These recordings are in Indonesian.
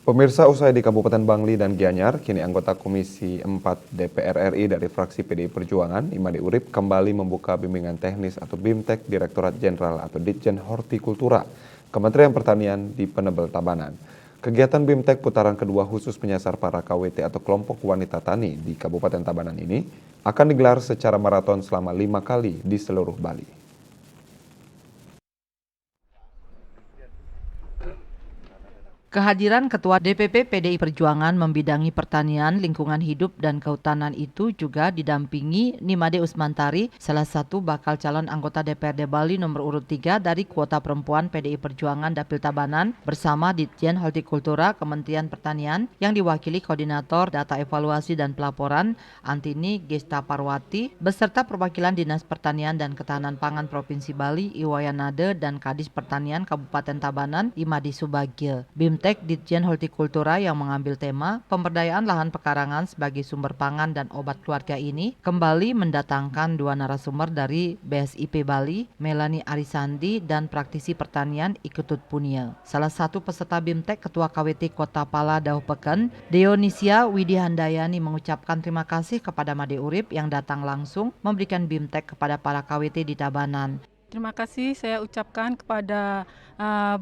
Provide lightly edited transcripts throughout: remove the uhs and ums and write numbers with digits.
Pemirsa, usai di Kabupaten Bangli dan Gianyar, kini anggota Komisi 4 DPR RI dari fraksi PDI Perjuangan, Imade Urip, kembali membuka bimbingan teknis atau BIMTEK Direktorat Jenderal atau Ditjen Hortikultura, Kementerian Pertanian di Penebel Tabanan. Kegiatan BIMTEK putaran kedua khusus menyasar para KWT atau kelompok wanita tani di Kabupaten Tabanan ini akan digelar secara maraton selama 5 kali di seluruh Bali. Kehadiran Ketua DPP PDI Perjuangan membidangi pertanian, lingkungan hidup, dan kehutanan itu juga didampingi Nimade Usmantari, salah satu bakal calon anggota DPRD Bali nomor urut 3 dari kuota perempuan PDI Perjuangan Dapil Tabanan bersama Ditjen Hortikultura Kementerian Pertanian yang diwakili Koordinator Data Evaluasi dan Pelaporan Antini Gesta Parwati beserta perwakilan Dinas Pertanian dan Ketahanan Pangan Provinsi Bali Iwayanade dan Kadis Pertanian Kabupaten Tabanan Imadi Subagio. BIMTEK Ditjen Hortikultura yang mengambil tema pemberdayaan lahan pekarangan sebagai sumber pangan dan obat keluarga ini kembali mendatangkan dua narasumber dari BSIP Bali, Melanie Arisandi dan praktisi pertanian Iketut Punia. Salah satu peserta BIMTEK Ketua KWT Kota Pala Dauh Peken, Dionisia Widihandayani mengucapkan terima kasih kepada Made Urip yang datang langsung memberikan BIMTEK kepada para KWT di Tabanan. Terima kasih saya ucapkan kepada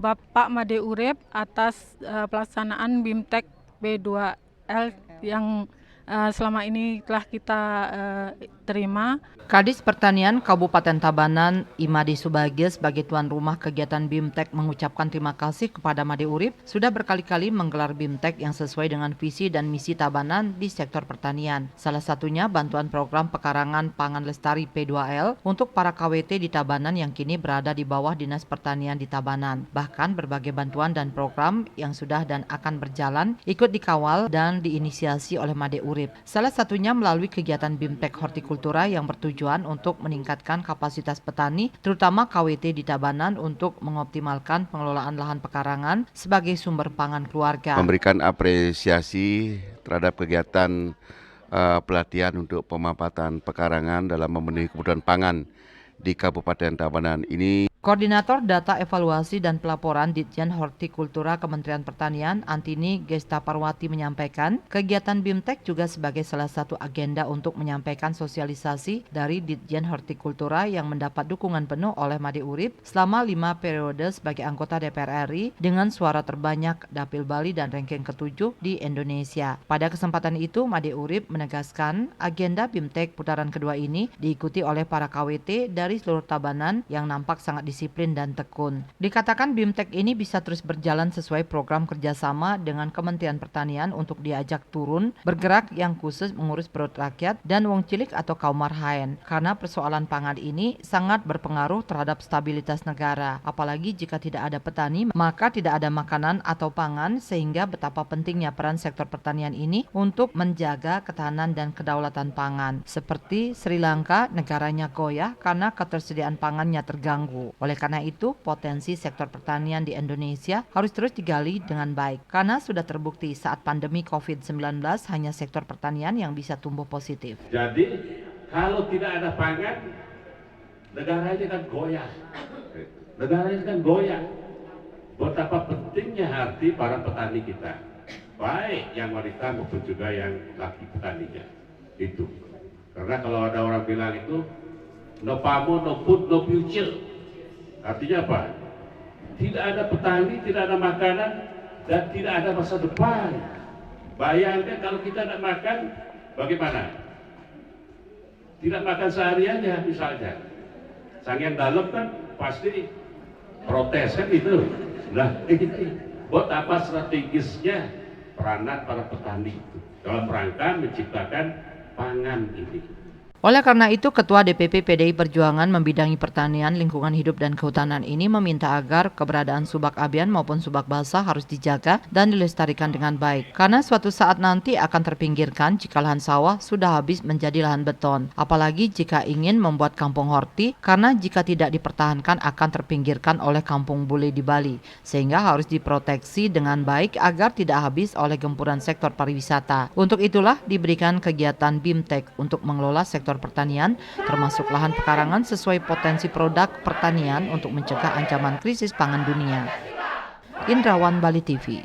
Bapak Made Urip atas pelaksanaan BIMTEK B2L yang selama ini telah kita terima. Kadis Pertanian Kabupaten Tabanan Imadi Subagio sebagai tuan rumah kegiatan BIMTEK mengucapkan terima kasih kepada Made Urip sudah berkali-kali menggelar BIMTEK yang sesuai dengan visi dan misi Tabanan di sektor pertanian. Salah satunya bantuan program pekarangan pangan lestari P2L untuk para KWT di Tabanan yang kini berada di bawah Dinas Pertanian di Tabanan. Bahkan berbagai bantuan dan program yang sudah dan akan berjalan ikut dikawal dan diinisiasi oleh Made Urip. Salah satunya melalui kegiatan BIMTEK Hortikultura yang bertujuan untuk meningkatkan kapasitas petani, terutama KWT di Tabanan untuk mengoptimalkan pengelolaan lahan pekarangan sebagai sumber pangan keluarga. Memberikan apresiasi terhadap kegiatan pelatihan untuk pemampatan pekarangan dalam memenuhi kebutuhan pangan di Kabupaten Tabanan ini. Koordinator Data Evaluasi dan Pelaporan Ditjen Hortikultura Kementerian Pertanian Antini Gesta Parwati menyampaikan, kegiatan BIMTEK juga sebagai salah satu agenda untuk menyampaikan sosialisasi dari Ditjen Hortikultura yang mendapat dukungan penuh oleh Made Urip selama 5 periode sebagai anggota DPR RI dengan suara terbanyak Dapil Bali dan ranking ke-7 di Indonesia. Pada kesempatan itu, Made Urip menegaskan agenda BIMTEK putaran kedua ini diikuti oleh para KWT dari seluruh Tabanan yang nampak sangat disiplin dan tekun. Dikatakan BIMTEK ini bisa terus berjalan sesuai program kerjasama dengan Kementerian Pertanian untuk diajak turun bergerak yang khusus mengurus perut rakyat dan wong cilik atau kaum marhaen, karena persoalan pangan ini sangat berpengaruh terhadap stabilitas negara. Apalagi jika tidak ada petani maka tidak ada makanan atau pangan, sehingga betapa pentingnya peran sektor pertanian ini untuk menjaga ketahanan dan kedaulatan pangan. Seperti Sri Lanka, negaranya goyah karena ketersediaan pangannya terganggu. Oleh karena itu, potensi sektor pertanian di Indonesia harus terus digali dengan baik. Karena sudah terbukti saat pandemi COVID-19 hanya sektor pertanian yang bisa tumbuh positif. Jadi, kalau tidak ada pangan, negara ini kan goyah. Negara ini kan goyah. Betapa pentingnya hati para petani kita. Baik yang wanita maupun juga yang laki petaninya. Itu. Karena kalau ada orang bilang itu, no pamo, no food, no future. Artinya apa? Tidak ada petani, tidak ada makanan, dan tidak ada masa depan. Bayangkan kalau kita tidak makan, bagaimana? Tidak makan sehariannya misalnya. Sang yang dalam kan pasti protes kan itu. Nah, ini buat apa strategisnya peranan para petani itu dalam rangka menciptakan pangan ini. Oleh karena itu, Ketua DPP PDI Perjuangan membidangi pertanian, lingkungan hidup, dan kehutanan ini meminta agar keberadaan subak abian maupun subak basah harus dijaga dan dilestarikan dengan baik. Karena suatu saat nanti akan terpinggirkan jika lahan sawah sudah habis menjadi lahan beton. Apalagi jika ingin membuat kampung horti, karena jika tidak dipertahankan akan terpinggirkan oleh kampung bule di Bali. Sehingga harus diproteksi dengan baik agar tidak habis oleh gempuran sektor pariwisata. Untuk itulah diberikan kegiatan BIMTEK untuk mengelola sektor pertanian, termasuk lahan pekarangan sesuai potensi produk pertanian untuk mencegah ancaman krisis pangan dunia. Indrawan, Bali TV.